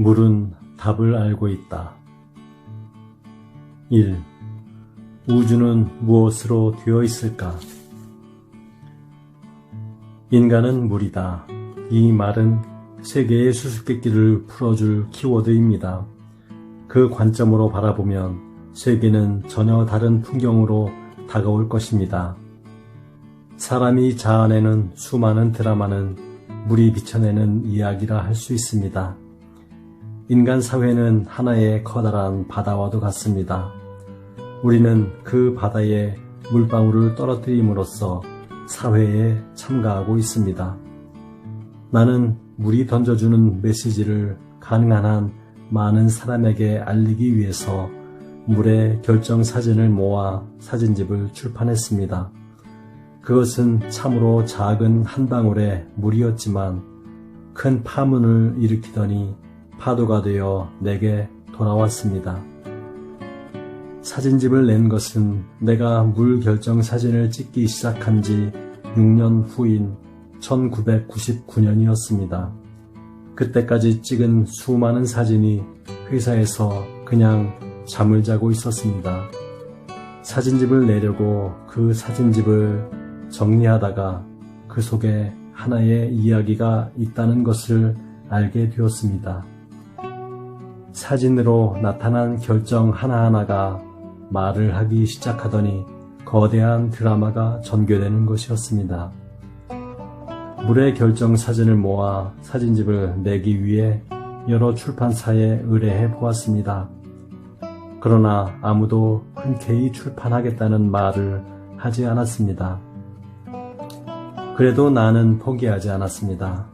물은 답을 알고 있다. 1. 우주는 무엇으로 되어 있을까? 인간은 물이다. 이 말은 세계의 수수께끼를 풀어줄 키워드입니다. 그 관점으로 바라보면 세계는 전혀 다른 풍경으로 다가올 것입니다. 사람이 자아내는 수많은 드라마는 물이 비춰내는 이야기라 할 수 있습니다. 인간 사회는 하나의 커다란 바다와도 같습니다. 우리는 그 바다에 물방울을 떨어뜨림으로써 사회에 참가하고 있습니다. 나는 물이 던져주는 메시지를 가능한 한 많은 사람에게 알리기 위해서 물의 결정 사진을 모아 사진집을 출판했습니다. 그것은 참으로 작은 한 방울의 물이었지만 큰 파문을 일으키더니 파도가 되어 내게 돌아왔습니다. 사진집을 낸 것은 내가 물 결정 사진을 찍기 시작한 지 6년 후인 1999년이었습니다. 그때까지 찍은 수많은 사진이 회사에서 그냥 잠을 자고 있었습니다. 사진집을 내려고 그 사진집을 정리하다가 그 속에 하나의 이야기가 있다는 것을 알게 되었습니다. 사진으로 나타난 결정 하나하나가 말을 하기 시작하더니 거대한 드라마가 전개되는 것이었습니다. 물의 결정 사진을 모아 사진집을 내기 위해 여러 출판사에 의뢰해 보았습니다. 그러나 아무도 흔쾌히 출판하겠다는 말을 하지 않았습니다. 그래도 나는 포기하지 않았습니다.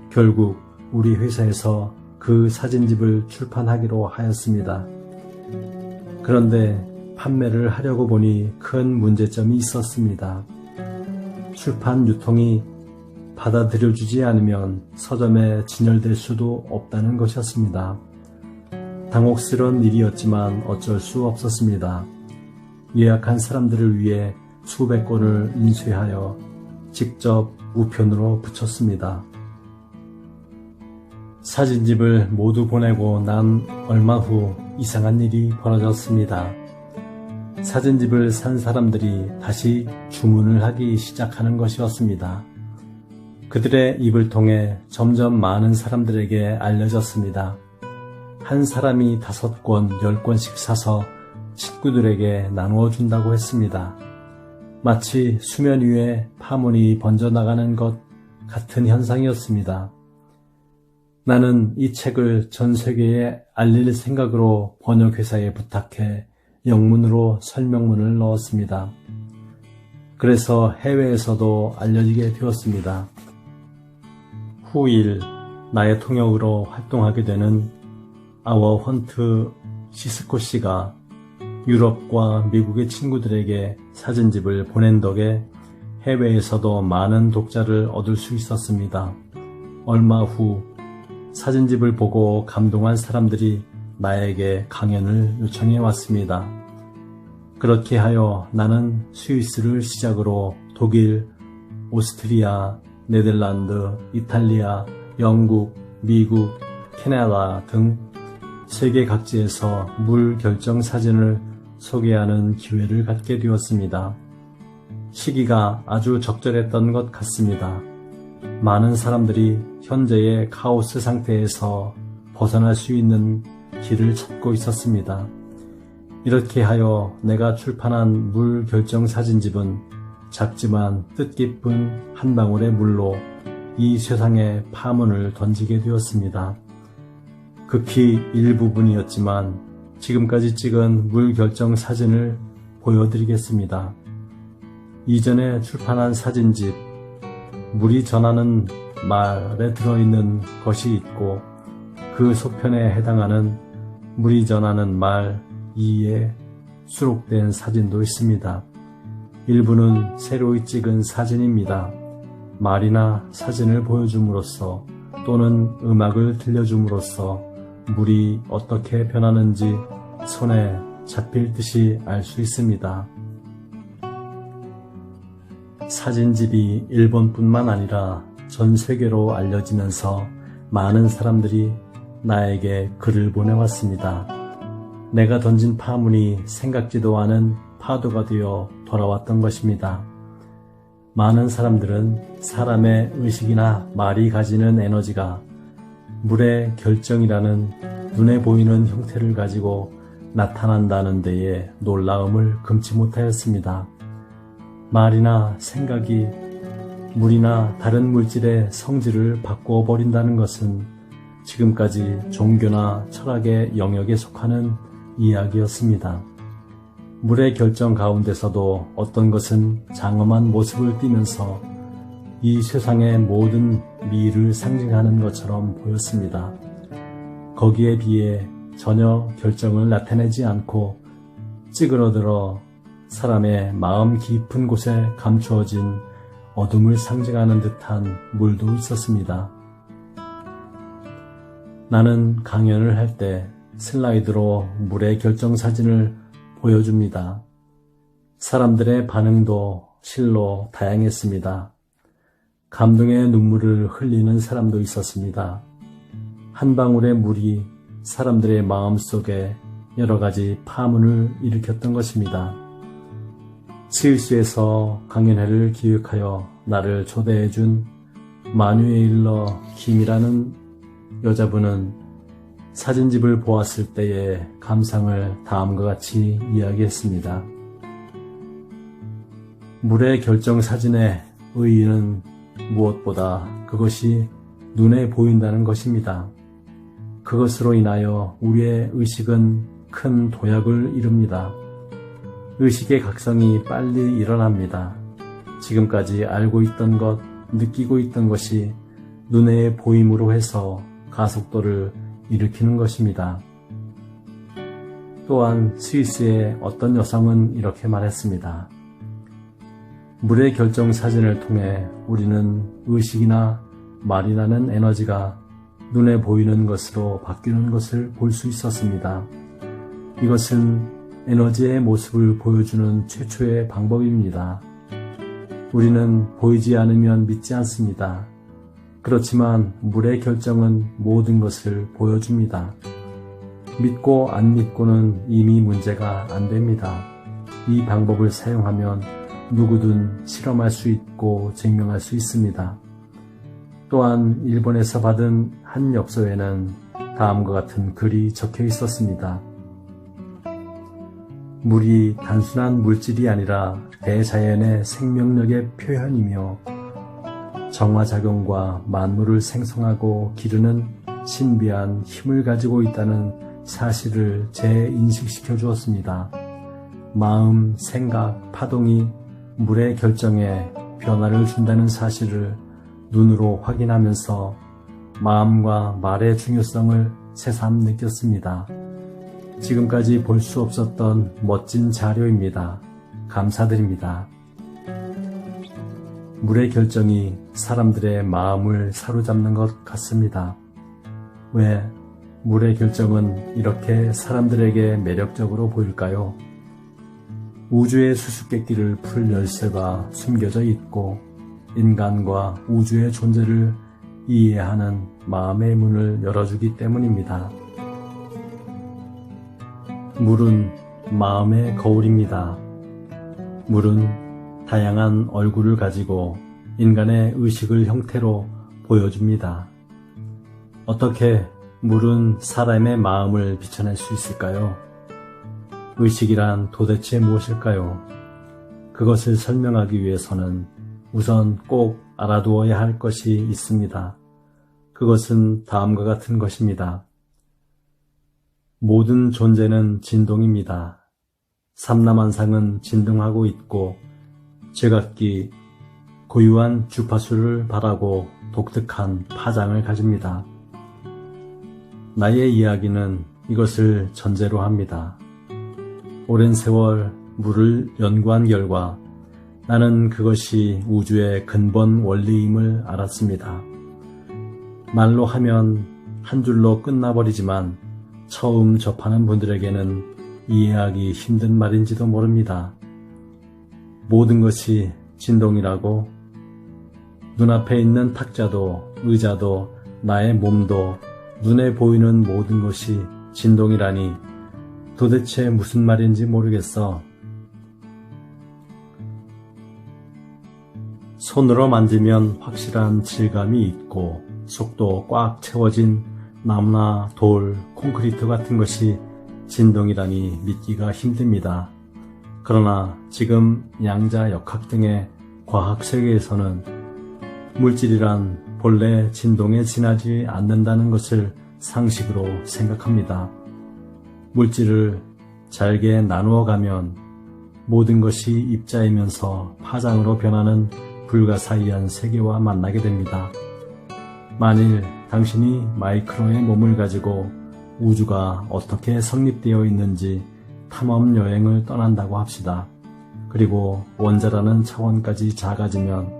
결국 우리 회사에서 그 사진집을 출판하기로 하였습니다. 그런데 판매를 하려고 보니 큰 문제점이 있었습니다. 출판 유통이 받아들여주지 않으면 서점에 진열될 수도 없다는 것이었습니다. 당혹스러운 일이었지만 어쩔 수 없었습니다. 예약한 사람들을 위해 수백 권을 인쇄하여 직접 우편으로 붙였습니다. 사진집을 모두 보내고 난 얼마 후 이상한 일이 벌어졌습니다. 사진집을 산 사람들이 다시 주문을 하기 시작하는 것이었습니다. 그들의 입을 통해 점점 많은 사람들에게 알려졌습니다. 한 사람이 5권, 10권씩 사서 친구들에게 나누어 준다고 했습니다. 마치 수면 위에 파문이 번져나가는 것 같은 현상이었습니다. 나는 이 책을 전 세계에 알릴 생각으로 번역회사에 부탁해 영문으로 설명문을 넣었습니다. 그래서 해외에서도 알려지게 되었습니다. 후일 나의 통역으로 활동하게 되는 아워 헌트 시스코 씨가 유럽과 미국의 친구들에게 사진집을 보낸 덕에 해외에서도 많은 독자를 얻을 수 있었습니다. 얼마 후 사진집을 보고 감동한 사람들이 나에게 강연을 요청해 왔습니다. 그렇게 하여 나는 스위스를 시작으로 독일, 오스트리아, 네덜란드, 이탈리아, 영국, 미국, 캐나다 등 세계 각지에서 물 결정 사진을 소개하는 기회를 갖게 되었습니다. 시기가 아주 적절했던 것 같습니다. 많은 사람들이 현재의 카오스 상태에서 벗어날 수 있는 길을 찾고 있었습니다. 이렇게 하여 내가 출판한 물 결정 사진집은 작지만 뜻깊은 한 방울의 물로 이 세상에 파문을 던지게 되었습니다. 극히 일부분이었지만 지금까지 찍은 물 결정 사진을 보여드리겠습니다. 이전에 출판한 사진집 물이 전하는 말에 들어있는 것이 있고 그 속편에 해당하는 물이 전하는 말 2에 수록된 사진도 있습니다. 일부는 새로이 찍은 사진입니다. 말이나 사진을 보여줌으로써 또는 음악을 들려줌으로써 물이 어떻게 변하는지 손에 잡힐 듯이 알 수 있습니다. 사진집이 일본뿐만 아니라 전 세계로 알려지면서 많은 사람들이 나에게 글을 보내왔습니다. 내가 던진 파문이 생각지도 않은 파도가 되어 돌아왔던 것입니다. 많은 사람들은 사람의 의식이나 말이 가지는 에너지가 물의 결정이라는 눈에 보이는 형태를 가지고 나타난다는 데에 놀라움을 금치 못하였습니다. 말이나 생각이 물이나 다른 물질의 성질을 바꾸어 버린다는 것은 지금까지 종교나 철학의 영역에 속하는 이야기였습니다. 물의 결정 가운데서도 어떤 것은 장엄한 모습을 띠면서 이 세상의 모든 미를 상징하는 것처럼 보였습니다. 거기에 비해 전혀 결정을 나타내지 않고 찌그러들어 사람의 마음 깊은 곳에 감추어진 어둠을 상징하는 듯한 물도 있었습니다. 나는 강연을 할 때 슬라이드로 물의 결정 사진을 보여줍니다. 사람들의 반응도 실로 다양했습니다. 감동의 눈물을 흘리는 사람도 있었습니다. 한 방울의 물이 사람들의 마음속에 여러 가지 파문을 일으켰던 것입니다. 스위스에서 강연회를 기획하여 나를 초대해준 마뉴에일러 김이라는 여자분은 사진집을 보았을 때의 감상을 다음과 같이 이야기했습니다. 물의 결정 사진의 의의는 무엇보다 그것이 눈에 보인다는 것입니다. 그것으로 인하여 우리의 의식은 큰 도약을 이룹니다. 의식의 각성이 빨리 일어납니다. 지금까지 알고 있던 것, 느끼고 있던 것이 눈에 보임으로 해서 가속도를 일으키는 것입니다. 또한 스위스의 어떤 여성은 이렇게 말했습니다. 물의 결정 사진을 통해 우리는 의식이나 말이라는 에너지가 눈에 보이는 것으로 바뀌는 것을 볼 수 있었습니다. 이것은 에너지의 모습을 보여주는 최초의 방법입니다. 우리는 보이지 않으면 믿지 않습니다. 그렇지만 물의 결정은 모든 것을 보여줍니다. 믿고 안 믿고는 이미 문제가 안 됩니다. 이 방법을 사용하면 누구든 실험할 수 있고 증명할 수 있습니다. 또한 일본에서 받은 한 엽서에는 다음과 같은 글이 적혀 있었습니다. 물이 단순한 물질이 아니라 대자연의 생명력의 표현이며 정화작용과 만물을 생성하고 기르는 신비한 힘을 가지고 있다는 사실을 재인식시켜 주었습니다. 마음, 생각, 파동이 물의 결정에 변화를 준다는 사실을 눈으로 확인하면서 마음과 말의 중요성을 새삼 느꼈습니다. 지금까지 볼 수 없었던 멋진 자료입니다. 감사드립니다. 물의 결정이 사람들의 마음을 사로잡는 것 같습니다. 왜 물의 결정은 이렇게 사람들에게 매력적으로 보일까요? 우주의 수수께끼를 풀 열쇠가 숨겨져 있고 인간과 우주의 존재를 이해하는 마음의 문을 열어주기 때문입니다. 물은 마음의 거울입니다. 물은 다양한 얼굴을 가지고 인간의 의식을 형태로 보여줍니다. 어떻게 물은 사람의 마음을 비춰낼 수 있을까요? 의식이란 도대체 무엇일까요? 그것을 설명하기 위해서는 우선 꼭 알아두어야 할 것이 있습니다. 그것은 다음과 같은 것입니다. 모든 존재는 진동입니다. 삼라만상은 진동하고 있고 제각기 고유한 주파수를 발하고 독특한 파장을 가집니다. 나의 이야기는 이것을 전제로 합니다. 오랜 세월 물을 연구한 결과 나는 그것이 우주의 근본 원리임을 알았습니다. 말로 하면 한 줄로 끝나버리지만 처음 접하는 분들에게는 이해하기 힘든 말인지도 모릅니다. 모든 것이 진동이라고 눈앞에 있는 탁자도 의자도 나의 몸도 눈에 보이는 모든 것이 진동이라니 도대체 무슨 말인지 모르겠어. 손으로 만지면 확실한 질감이 있고 속도 꽉 채워진 나무나 돌, 콘크리트 같은 것이 진동이라니 믿기가 힘듭니다. 그러나 지금 양자 역학 등의 과학 세계에서는 물질이란 본래 진동에 지나지 않는다는 것을 상식으로 생각합니다. 물질을 잘게 나누어 가면 모든 것이 입자이면서 파장으로 변하는 불가사의한 세계와 만나게 됩니다. 만일 당신이 마이크로의 몸을 가지고 우주가 어떻게 성립되어 있는지 탐험 여행을 떠난다고 합시다. 그리고 원자라는 차원까지 작아지면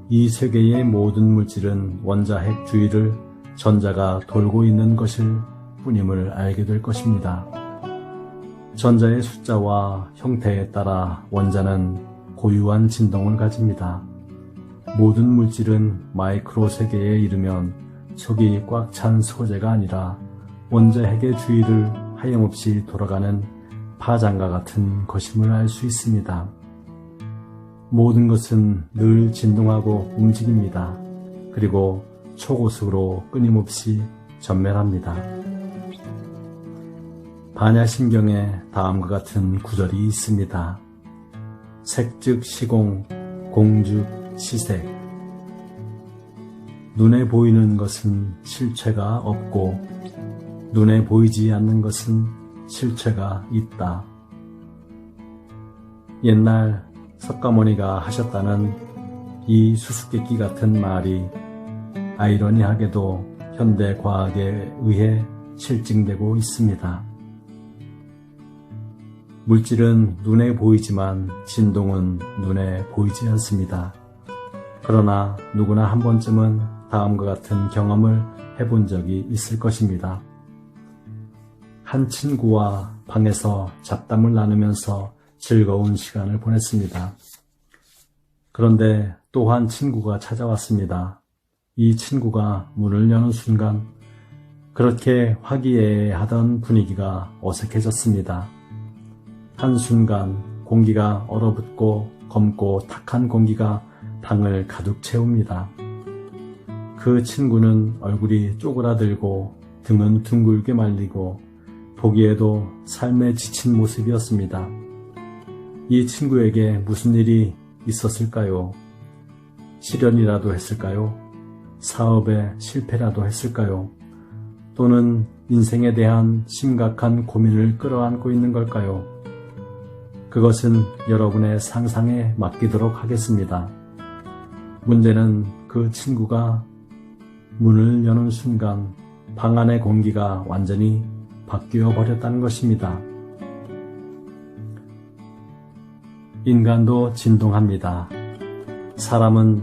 이 세계의 모든 물질은 원자핵 주위를 전자가 돌고 있는 것일 뿐임을 알게 될 것입니다. 전자의 숫자와 형태에 따라 원자는 고유한 진동을 가집니다. 모든 물질은 마이크로 세계에 이르면 속이 꽉 찬 소재가 아니라 원자핵의 주위를 하염없이 돌아가는 파장과 같은 것임을 알 수 있습니다. 모든 것은 늘 진동하고 움직입니다. 그리고 초고속으로 끊임없이 전멸합니다. 반야심경에 다음과 같은 구절이 있습니다. 색즉 시공, 공즉 시색. 눈에 보이는 것은 실체가 없고 눈에 보이지 않는 것은 실체가 있다. 옛날 석가모니가 하셨다는 이 수수께끼 같은 말이 아이러니하게도 현대 과학에 의해 실증되고 있습니다. 물질은 눈에 보이지만 진동은 눈에 보이지 않습니다. 그러나 누구나 한 번쯤은 다음과 같은 경험을 해본 적이 있을 것입니다. 한 친구와 방에서 잡담을 나누면서 즐거운 시간을 보냈습니다. 그런데 또 한 친구가 찾아왔습니다. 이 친구가 문을 여는 순간 그렇게 화기애애하던 분위기가 어색해졌습니다. 한순간 공기가 얼어붙고 검고 탁한 공기가 방을 가득 채웁니다. 그 친구는 얼굴이 쪼그라들고 등은 둥글게 말리고 보기에도 삶에 지친 모습이었습니다. 이 친구에게 무슨 일이 있었을까요? 실연이라도 했을까요? 사업에 실패라도 했을까요? 또는 인생에 대한 심각한 고민을 끌어안고 있는 걸까요? 그것은 여러분의 상상에 맡기도록 하겠습니다. 문제는 그 친구가 문을 여는 순간 방 안의 공기가 완전히 바뀌어 버렸다는 것입니다. 인간도 진동합니다. 사람은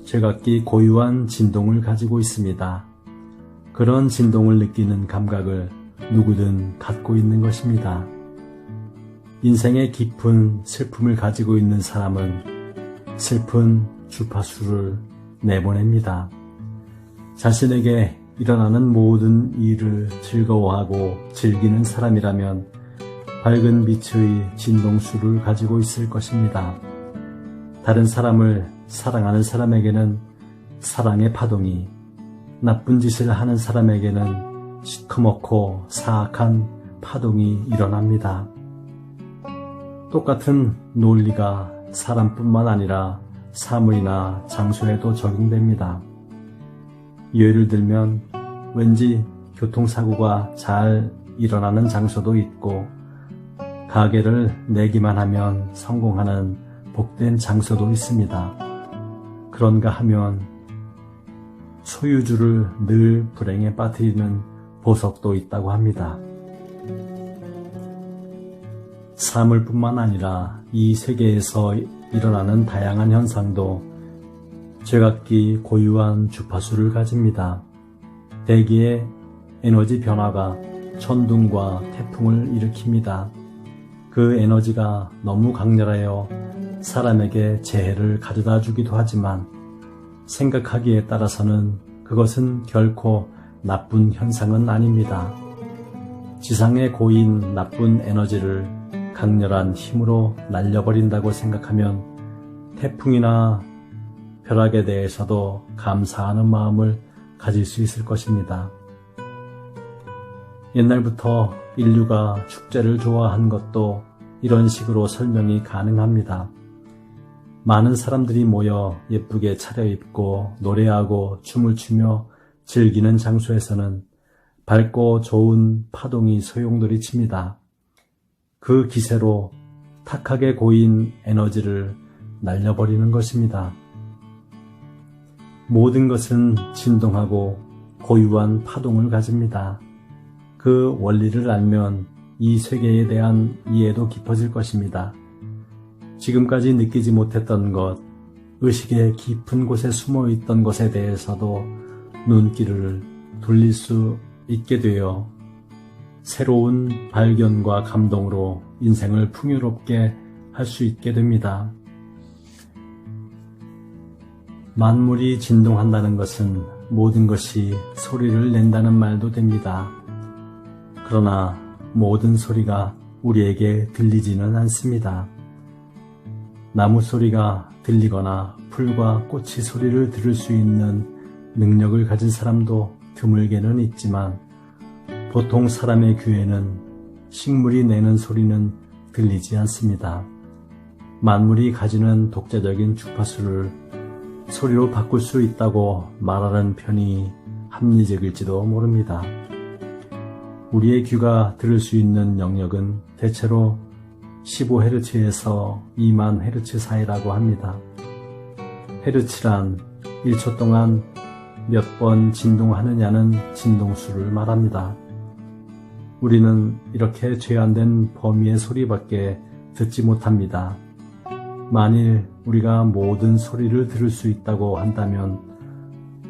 제각기 고유한 진동을 가지고 있습니다. 그런 진동을 느끼는 감각을 누구든 갖고 있는 것입니다. 인생의 깊은 슬픔을 가지고 있는 사람은 슬픈 주파수를 내보냅니다. 자신에게 일어나는 모든 일을 즐거워하고 즐기는 사람이라면 밝은 빛의 진동수를 가지고 있을 것입니다. 다른 사람을 사랑하는 사람에게는 사랑의 파동이, 나쁜 짓을 하는 사람에게는 시커멓고 사악한 파동이 일어납니다. 똑같은 논리가 사람뿐만 아니라 사물이나 장소에도 적용됩니다. 예를 들면 왠지 교통사고가 잘 일어나는 장소도 있고 가게를 내기만 하면 성공하는 복된 장소도 있습니다. 그런가 하면 소유주를 늘 불행에 빠뜨리는 보석도 있다고 합니다. 사물뿐만 아니라 이 세계에서 일어나는 다양한 현상도 제각기 고유한 주파수를 가집니다. 대기의 에너지 변화가 천둥과 태풍을 일으킵니다. 그 에너지가 너무 강렬하여 사람에게 재해를 가져다 주기도 하지만 생각하기에 따라서는 그것은 결코 나쁜 현상은 아닙니다. 지상에 고인 나쁜 에너지를 강렬한 힘으로 날려버린다고 생각하면 태풍이나 벼락에 대해서도 감사하는 마음을 가질 수 있을 것입니다. 옛날부터 인류가 축제를 좋아한 것도 이런 식으로 설명이 가능합니다. 많은 사람들이 모여 예쁘게 차려입고 노래하고 춤을 추며 즐기는 장소에서는 밝고 좋은 파동이 소용돌이 칩니다. 그 기세로 탁하게 고인 에너지를 날려버리는 것입니다. 모든 것은 진동하고 고유한 파동을 가집니다. 그 원리를 알면 이 세계에 대한 이해도 깊어질 것입니다. 지금까지 느끼지 못했던 것, 의식의 깊은 곳에 숨어 있던 것에 대해서도 눈길을 돌릴 수 있게 되어 새로운 발견과 감동으로 인생을 풍요롭게 할 수 있게 됩니다. 만물이 진동한다는 것은 모든 것이 소리를 낸다는 말도 됩니다. 그러나 모든 소리가 우리에게 들리지는 않습니다. 나무 소리가 들리거나 풀과 꽃이 소리를 들을 수 있는 능력을 가진 사람도 드물게는 있지만 보통 사람의 귀에는 식물이 내는 소리는 들리지 않습니다. 만물이 가지는 독자적인 주파수를 소리로 바꿀 수 있다고 말하는 편이 합리적일지도 모릅니다. 우리의 귀가 들을 수 있는 영역은 대체로 15Hz에서 2만 Hz 사이라고 합니다. 헤르츠란 1초 동안 몇 번 진동하느냐는 진동수를 말합니다. 우리는 이렇게 제한된 범위의 소리밖에 듣지 못합니다. 만일 우리가 모든 소리를 들을 수 있다고 한다면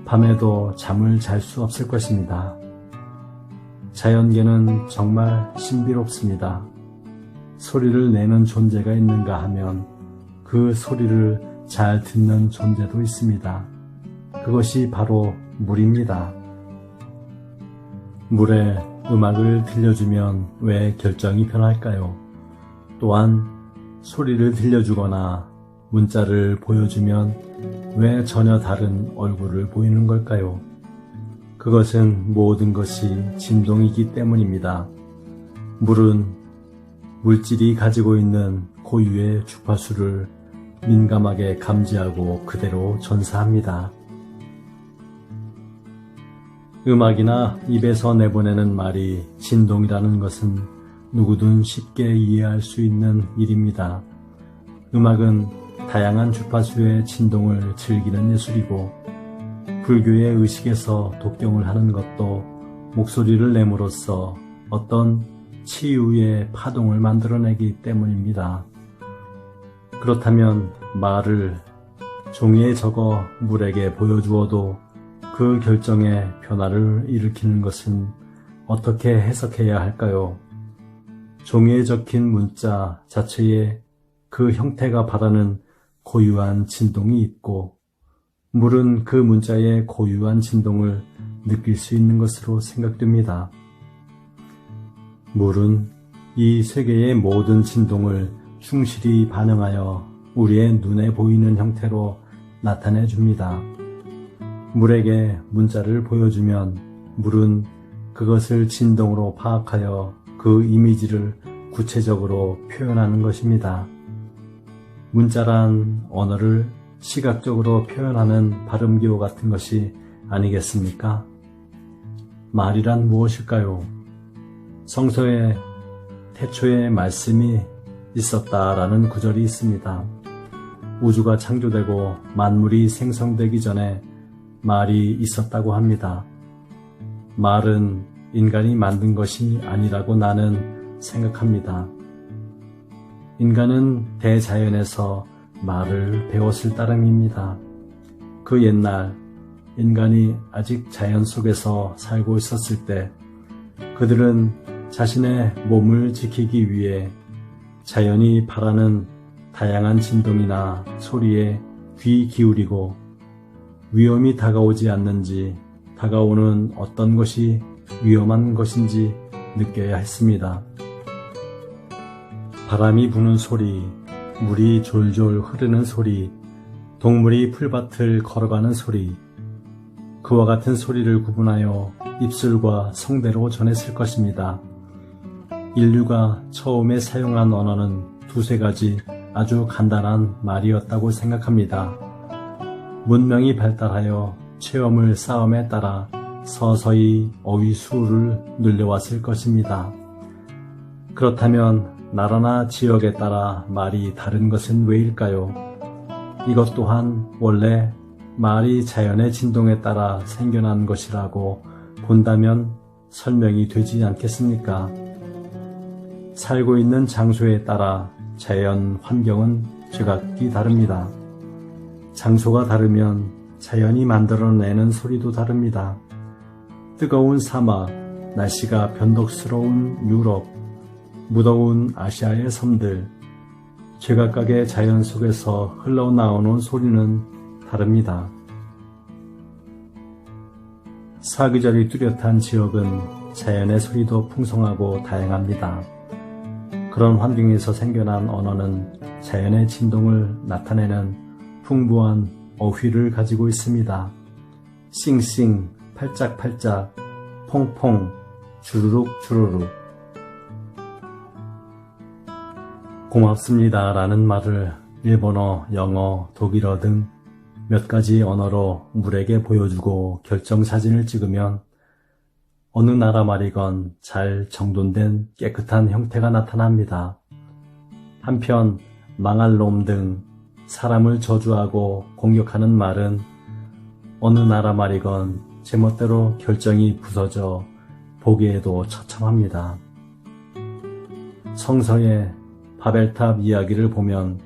밤에도 잠을 잘 수 없을 것입니다. 자연계는 정말 신비롭습니다. 소리를 내는 존재가 있는가 하면 그 소리를 잘 듣는 존재도 있습니다. 그것이 바로 물입니다. 물에 음악을 들려주면 왜 결정이 변할까요? 또한 소리를 들려주거나 문자를 보여주면 왜 전혀 다른 얼굴을 보이는 걸까요? 그것은 모든 것이 진동이기 때문입니다. 물은 물질이 가지고 있는 고유의 주파수를 민감하게 감지하고 그대로 전사합니다. 음악이나 입에서 내보내는 말이 진동이라는 것은 누구든 쉽게 이해할 수 있는 일입니다. 음악은 다양한 주파수의 진동을 즐기는 예술이고 불교의 의식에서 독경을 하는 것도 목소리를 내므로써 어떤 치유의 파동을 만들어내기 때문입니다. 그렇다면 말을 종이에 적어 물에게 보여주어도 그 결정에 변화를 일으키는 것은 어떻게 해석해야 할까요? 종이에 적힌 문자 자체에 그 형태가 바라는 고유한 진동이 있고 물은 그 문자의 고유한 진동을 느낄 수 있는 것으로 생각됩니다. 물은 이 세계의 모든 진동을 충실히 반영하여 우리의 눈에 보이는 형태로 나타내 줍니다. 물에게 문자를 보여주면 물은 그것을 진동으로 파악하여 그 이미지를 구체적으로 표현하는 것입니다. 문자란 언어를 시각적으로 표현하는 발음기호 같은 것이 아니겠습니까? 말이란 무엇일까요? 성서에 태초에 말씀이 있었다라는 구절이 있습니다. 우주가 창조되고 만물이 생성되기 전에 말이 있었다고 합니다. 말은 인간이 만든 것이 아니라고 나는 생각합니다. 인간은 대자연에서 말을 배웠을 따름입니다. 그 옛날 인간이 아직 자연 속에서 살고 있었을 때 그들은 자신의 몸을 지키기 위해 자연이 바라는 다양한 진동이나 소리에 귀 기울이고 위험이 다가오지 않는지 다가오는 어떤 것이 위험한 것인지 느껴야 했습니다. 바람이 부는 소리, 물이 졸졸 흐르는 소리, 동물이 풀밭을 걸어가는 소리, 그와 같은 소리를 구분하여 입술과 성대로 전했을 것입니다. 인류가 처음에 사용한 언어는 두세 가지 아주 간단한 말이었다고 생각합니다. 문명이 발달하여 체험을 쌓음에 따라 서서히 어휘 수를 늘려왔을 것입니다. 그렇다면 나라나 지역에 따라 말이 다른 것은 왜일까요? 이것 또한 원래 말이 자연의 진동에 따라 생겨난 것이라고 본다면 설명이 되지 않겠습니까? 살고 있는 장소에 따라 자연 환경은 제각기 다릅니다. 장소가 다르면 자연이 만들어내는 소리도 다릅니다. 뜨거운 사막, 날씨가 변덕스러운 유럽, 무더운 아시아의 섬들, 제각각의 자연 속에서 흘러나오는 소리는 다릅니다. 사계절이 뚜렷한 지역은 자연의 소리도 풍성하고 다양합니다. 그런 환경에서 생겨난 언어는 자연의 진동을 나타내는 풍부한 어휘를 가지고 있습니다. 싱싱, 팔짝팔짝, 퐁퐁, 주르륵 주르륵. 고맙습니다 라는 말을 일본어, 영어, 독일어 등 몇 가지 언어로 물에게 보여주고 결정사진을 찍으면 어느 나라 말이건 잘 정돈된 깨끗한 형태가 나타납니다. 한편 망할 놈 등 사람을 저주하고 공격하는 말은 어느 나라 말이건 제멋대로 결정이 부서져 보기에도 처참합니다. 성서의 바벨탑 이야기를 보면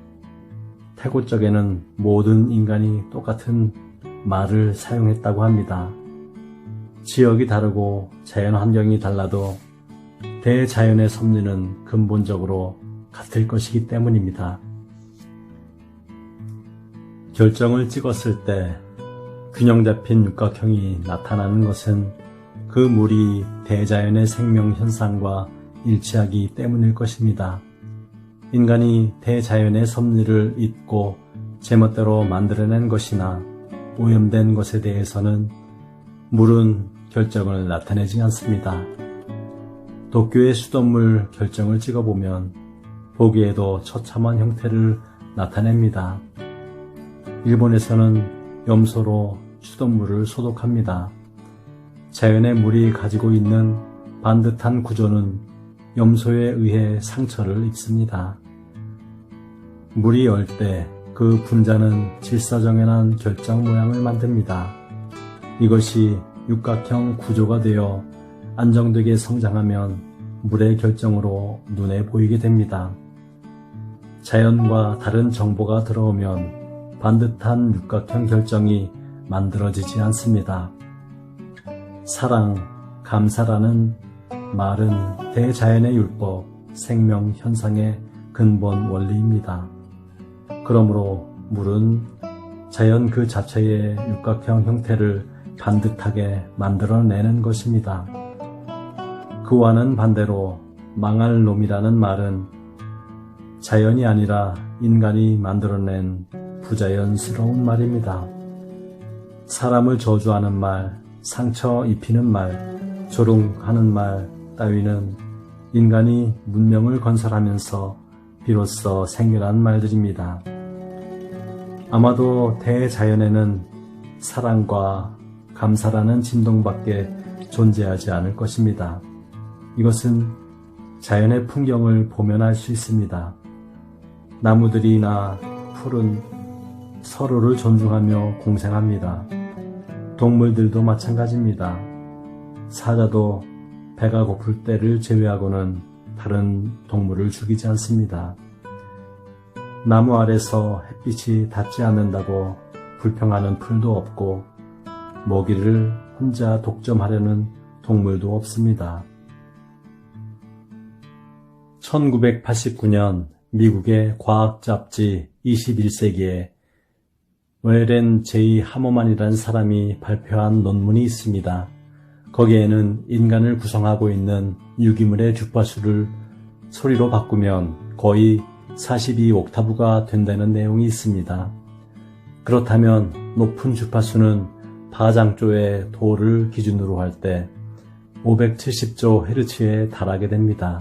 태고 쪽에는 모든 인간이 똑같은 말을 사용했다고 합니다. 지역이 다르고 자연 환경이 달라도 대자연의 섭리는 근본적으로 같을 것이기 때문입니다. 결정을 찍었을 때 균형 잡힌 육각형이 나타나는 것은 그 물이 대자연의 생명 현상과 일치하기 때문일 것입니다. 인간이 대자연의 섭리를 잊고 제멋대로 만들어낸 것이나 오염된 것에 대해서는 물은 결정을 나타내지 않습니다. 도쿄의 수돗물 결정을 찍어보면 보기에도 처참한 형태를 나타냅니다. 일본에서는 염소로 수돗물을 소독합니다. 자연의 물이 가지고 있는 반듯한 구조는 염소에 의해 상처를 입습니다. 물이 열 때 그 분자는 질서정연한 결정 모양을 만듭니다. 이것이 육각형 구조가 되어 안정되게 성장하면 물의 결정으로 눈에 보이게 됩니다. 자연과 다른 정보가 들어오면 반듯한 육각형 결정이 만들어지지 않습니다. 사랑, 감사라는 말은 대자연의 율법, 생명 현상의 근본 원리입니다. 그러므로 물은 자연 그 자체의 육각형 형태를 반듯하게 만들어내는 것입니다. 그와는 반대로 망할 놈이라는 말은 자연이 아니라 인간이 만들어낸 부자연스러운 말입니다. 사람을 저주하는 말, 상처 입히는 말, 조롱하는 말 따위는 인간이 문명을 건설하면서 비로소 생겨난 말들입니다. 아마도 대자연에는 사랑과 감사라는 진동밖에 존재하지 않을 것입니다. 이것은 자연의 풍경을 보면 알 수 있습니다. 나무들이나 풀은 서로를 존중하며 공생합니다. 동물들도 마찬가지입니다. 사자도 배가 고플 때를 제외하고는 다른 동물을 죽이지 않습니다. 나무 아래서 햇빛이 닿지 않는다고 불평하는 풀도 없고 먹이를 혼자 독점하려는 동물도 없습니다. 1989년 미국의 과학 잡지 21세기에 웨렌 J. 하머만이라는 사람이 발표한 논문이 있습니다. 거기에는 인간을 구성하고 있는 유기물의 주파수를 소리로 바꾸면 거의 42옥타브가 된다는 내용이 있습니다. 그렇다면 높은 주파수는 파장조의 도를 기준으로 할 때 570조 헤르츠에 달하게 됩니다.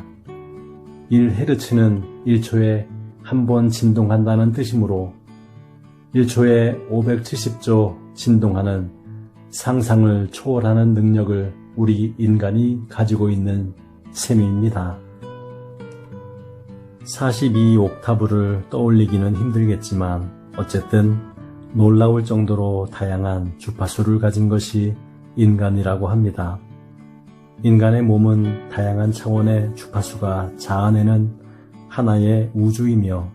1헤르츠는 1초에 한 번 진동한다는 뜻이므로 1초에 570조 진동하는 상상을 초월하는 능력을 우리 인간이 가지고 있는 셈입니다. 42옥타브를 떠올리기는 힘들겠지만 어쨌든 놀라울 정도로 다양한 주파수를 가진 것이 인간이라고 합니다. 인간의 몸은 다양한 차원의 주파수가 자아내는 하나의 우주이며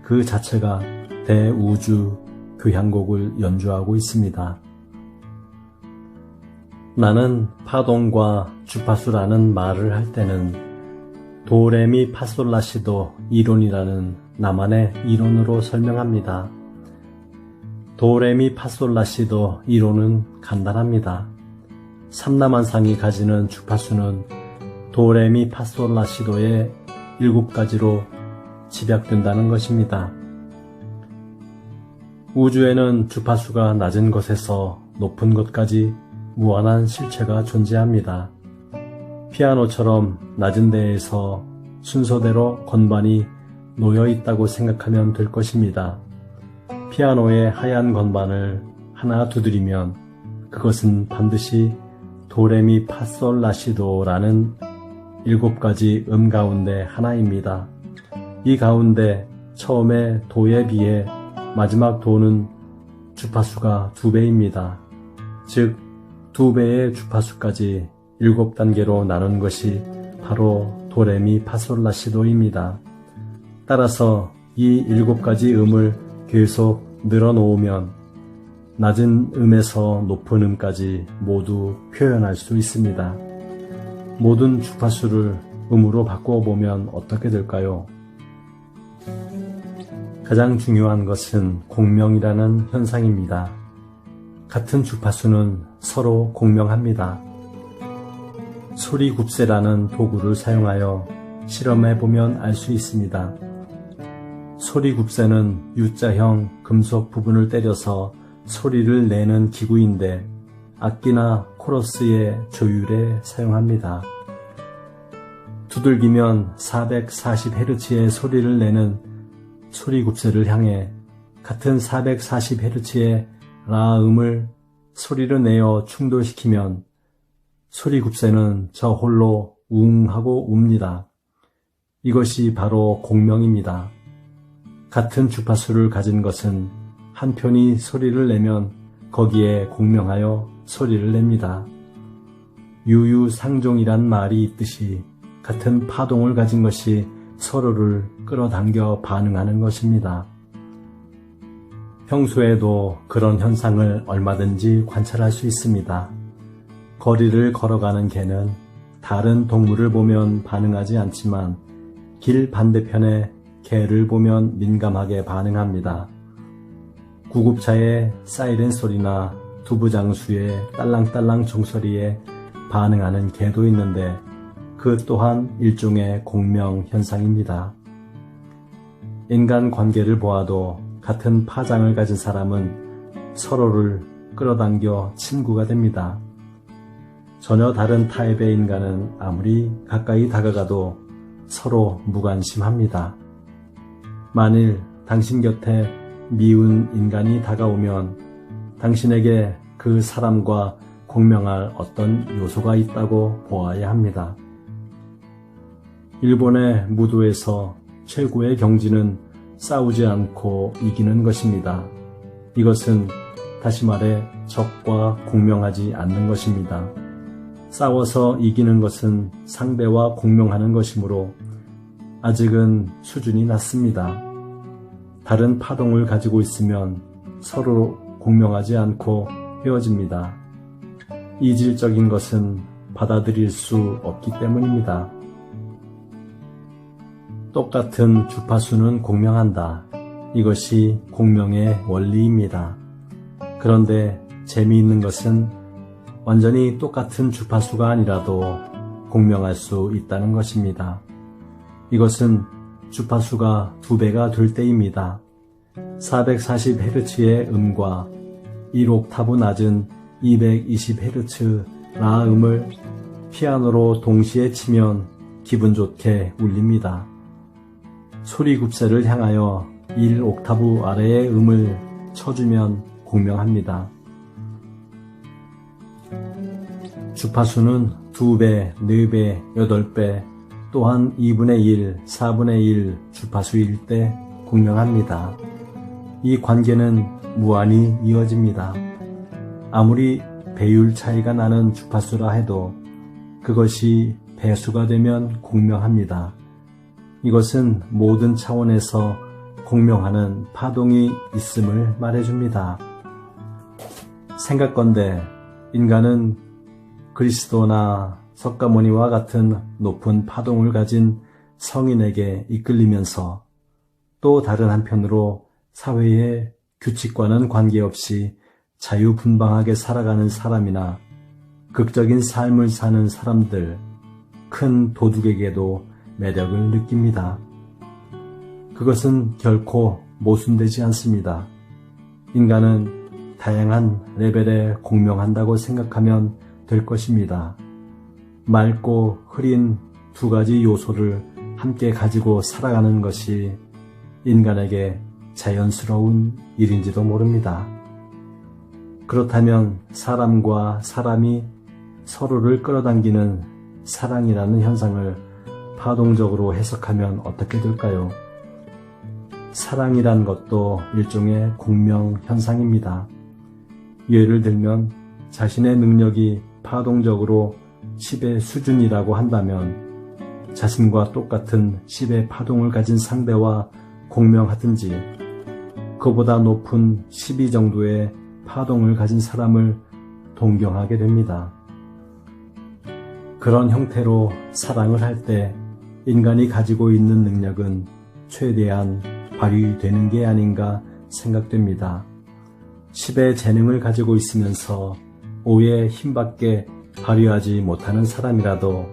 그 자체가 대우주 교향곡을 연주하고 있습니다. 나는 파동과 주파수라는 말을 할 때는 도레미 파솔라시도 이론이라는 나만의 이론으로 설명합니다. 도레미 파솔라시도 이론은 간단합니다. 삼라만상이 가지는 주파수는 도레미 파솔라시도의 7가지로 집약된다는 것입니다. 우주에는 주파수가 낮은 것에서 높은 것까지 무한한 실체가 존재합니다. 피아노처럼 낮은 데에서 순서대로 건반이 놓여 있다고 생각하면 될 것입니다. 피아노의 하얀 건반을 하나 두드리면 그것은 반드시 도레미 파솔라시도라는 7가지 음 가운데 하나입니다. 이 가운데 처음에 도에 비해 마지막 도는 주파수가 2배입니다. 즉 2배의 주파수까지 7단계로 나눈 것이 바로 도레미 파솔라시도입니다. 따라서 이 7가지 음을 계속 늘어놓으면 낮은 음에서 높은 음까지 모두 표현할 수 있습니다. 모든 주파수를 음으로 바꿔보면 어떻게 될까요? 가장 중요한 것은 공명이라는 현상입니다. 같은 주파수는 서로 공명합니다. 소리굽새라는 도구를 사용하여 실험해보면 알 수 있습니다. 소리굽새는 U자형 금속 부분을 때려서 소리를 내는 기구인데 악기나 코러스의 조율에 사용합니다. 두들기면 440Hz의 소리를 내는 소리굽새를 향해 같은 440Hz의 라음을 소리를 내어 충돌시키면 소리굽새는 저 홀로 웅 하고 웁니다. 이것이 바로 공명입니다. 같은 주파수를 가진 것은 한 편이 소리를 내면 거기에 공명하여 소리를 냅니다. 유유상종이란 말이 있듯이 같은 파동을 가진 것이 서로를 끌어당겨 반응하는 것입니다. 평소에도 그런 현상을 얼마든지 관찰할 수 있습니다. 거리를 걸어가는 개는 다른 동물을 보면 반응하지 않지만 길 반대편에 개를 보면 민감하게 반응합니다. 구급차의 사이렌 소리나 두부장수의 딸랑딸랑 종소리에 반응하는 개도 있는데 그 또한 일종의 공명 현상입니다. 인간 관계를 보아도 같은 파장을 가진 사람은 서로를 끌어당겨 친구가 됩니다. 전혀 다른 타입의 인간은 아무리 가까이 다가가도 서로 무관심합니다. 만일 당신 곁에 미운 인간이 다가오면 당신에게 그 사람과 공명할 어떤 요소가 있다고 보아야 합니다. 일본의 무도에서 최고의 경지는 싸우지 않고 이기는 것입니다. 이것은 다시 말해 적과 공명하지 않는 것입니다. 싸워서 이기는 것은 상대와 공명하는 것이므로 아직은 수준이 낮습니다. 다른 파동을 가지고 있으면 서로 공명하지 않고 헤어집니다. 이질적인 것은 받아들일 수 없기 때문입니다. 똑같은 주파수는 공명한다. 이것이 공명의 원리입니다. 그런데 재미있는 것은 완전히 똑같은 주파수가 아니라도 공명할 수 있다는 것입니다. 이것은 주파수가 2배가 될 때입니다. 440Hz의 음과 1옥타브 낮은 220Hz 라 음을 피아노로 동시에 치면 기분 좋게 울립니다. 소리 굽새를 향하여 1옥타브 아래의 음을 쳐주면 공명합니다. 주파수는 2배, 4배, 8배, 또한 2분의 1, 4분의 1 주파수일 때 공명합니다. 이 관계는 무한히 이어집니다. 아무리 배율 차이가 나는 주파수라 해도 그것이 배수가 되면 공명합니다. 이것은 모든 차원에서 공명하는 파동이 있음을 말해줍니다. 생각건대 인간은 그리스도나 석가모니와 같은 높은 파동을 가진 성인에게 이끌리면서 또 다른 한편으로 사회의 규칙과는 관계없이 자유분방하게 살아가는 사람이나 극적인 삶을 사는 사람들, 큰 도둑에게도 매력을 느낍니다. 그것은 결코 모순되지 않습니다. 인간은 다양한 레벨에 공명한다고 생각하면 될 것입니다. 맑고 흐린 2가지 요소를 함께 가지고 살아가는 것이 인간에게 자연스러운 일인지도 모릅니다. 그렇다면 사람과 사람이 서로를 끌어당기는 사랑이라는 현상을 파동적으로 해석하면 어떻게 될까요? 사랑이란 것도 일종의 공명 현상입니다. 예를 들면 자신의 능력이 파동적으로 10의 수준이라고 한다면 자신과 똑같은 10의 파동을 가진 상대와 공명하든지 그보다 높은 12 정도의 파동을 가진 사람을 동경하게 됩니다. 그런 형태로 사랑을 할 때 인간이 가지고 있는 능력은 최대한 발휘되는 게 아닌가 생각됩니다. 10의 재능을 가지고 있으면서 5의 힘밖에 발휘하지 못하는 사람이라도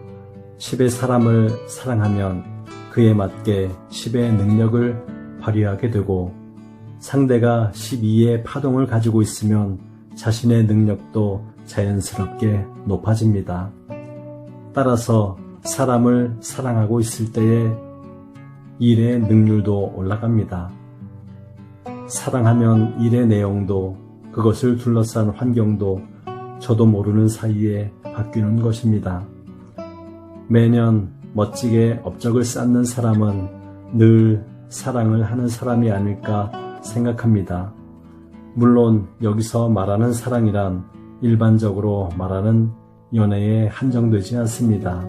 10의 사람을 사랑하면 그에 맞게 10의 능력을 발휘하게 되고 상대가 12의 파동을 가지고 있으면 자신의 능력도 자연스럽게 높아집니다. 따라서 사람을 사랑하고 있을 때의 일의 능률도 올라갑니다. 사랑하면 일의 내용도 그것을 둘러싼 환경도 저도 모르는 사이에 바뀌는 것입니다. 매년 멋지게 업적을 쌓는 사람은 늘 사랑을 하는 사람이 아닐까 생각합니다. 물론 여기서 말하는 사랑이란 일반적으로 말하는 연애에 한정되지 않습니다.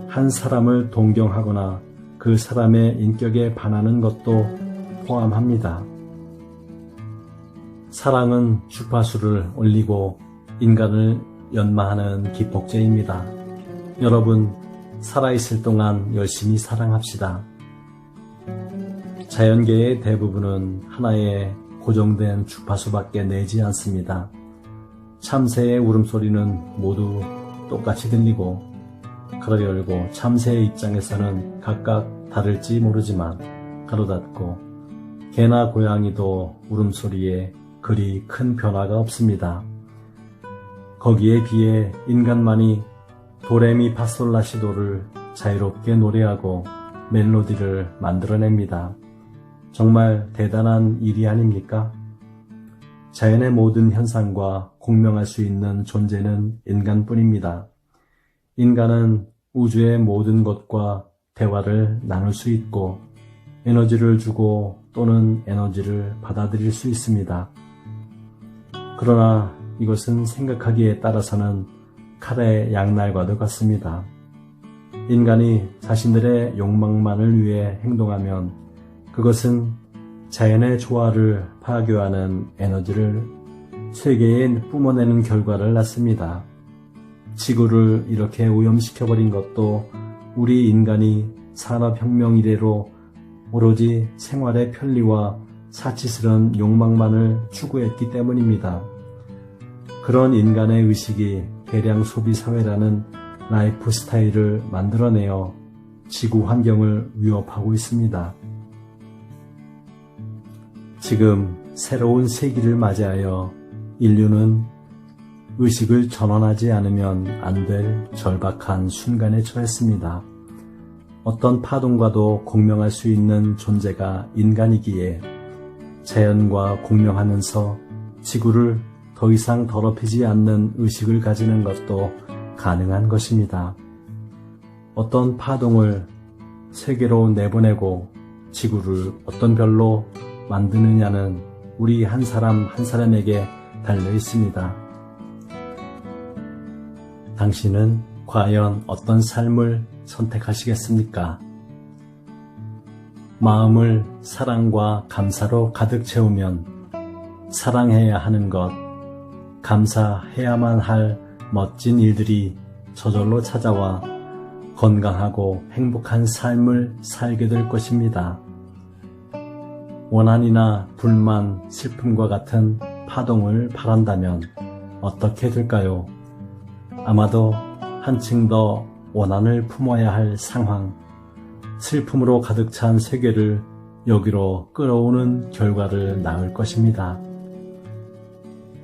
한 사람을 동경하거나 그 사람의 인격에 반하는 것도 포함합니다. 사랑은 주파수를 올리고 인간을 연마하는 기폭제입니다. 여러분, 살아있을 동안 열심히 사랑합시다. 자연계의 대부분은 하나의 고정된 주파수밖에 내지 않습니다. 참새의 울음소리는 모두 똑같이 들리고 가로 열고 참새의 입장에서는 각각 다를지 모르지만 가로 닫고 개나 고양이도 울음소리에 그리 큰 변화가 없습니다. 거기에 비해 인간만이 도레미파솔라시도를 자유롭게 노래하고 멜로디를 만들어냅니다. 정말 대단한 일이 아닙니까? 자연의 모든 현상과 공명할 수 있는 존재는 인간뿐입니다. 인간은 우주의 모든 것과 대화를 나눌 수 있고 에너지를 주고 또는 에너지를 받아들일 수 있습니다. 그러나 이것은 생각하기에 따라서는 칼의 양날과도 같습니다. 인간이 자신들의 욕망만을 위해 행동하면 그것은 자연의 조화를 파괴하는 에너지를 세계에 뿜어내는 결과를 낳습니다. 지구를 이렇게 오염시켜버린 것도 우리 인간이 산업혁명 이래로 오로지 생활의 편리와 사치스러운 욕망만을 추구했기 때문입니다. 그런 인간의 의식이 대량 소비 사회라는 라이프 스타일을 만들어내어 지구 환경을 위협하고 있습니다. 지금 새로운 세기를 맞이하여 인류는 의식을 전환하지 않으면 안 될 절박한 순간에 처했습니다. 어떤 파동과도 공명할 수 있는 존재가 인간이기에 자연과 공명하면서 지구를 더 이상 더럽히지 않는 의식을 가지는 것도 가능한 것입니다. 어떤 파동을 세계로 내보내고 지구를 어떤 별로 만드느냐는 우리 한 사람 한 사람에게 달려 있습니다. 당신은 과연 어떤 삶을 선택하시겠습니까? 마음을 사랑과 감사로 가득 채우면 사랑해야 하는 것, 감사해야만 할 멋진 일들이 저절로 찾아와 건강하고 행복한 삶을 살게 될 것입니다. 원한이나 불만, 슬픔과 같은 파동을 바란다면 어떻게 될까요? 아마도 한층 더 원한을 품어야 할 상황, 슬픔으로 가득 찬 세계를 여기로 끌어오는 결과를 낳을 것입니다.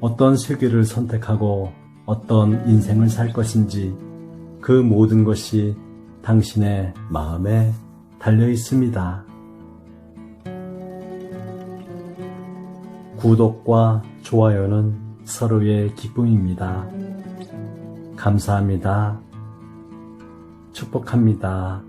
어떤 세계를 선택하고 어떤 인생을 살 것인지 그 모든 것이 당신의 마음에 달려 있습니다. 구독과 좋아요는 서로의 기쁨입니다. 감사합니다. 축복합니다.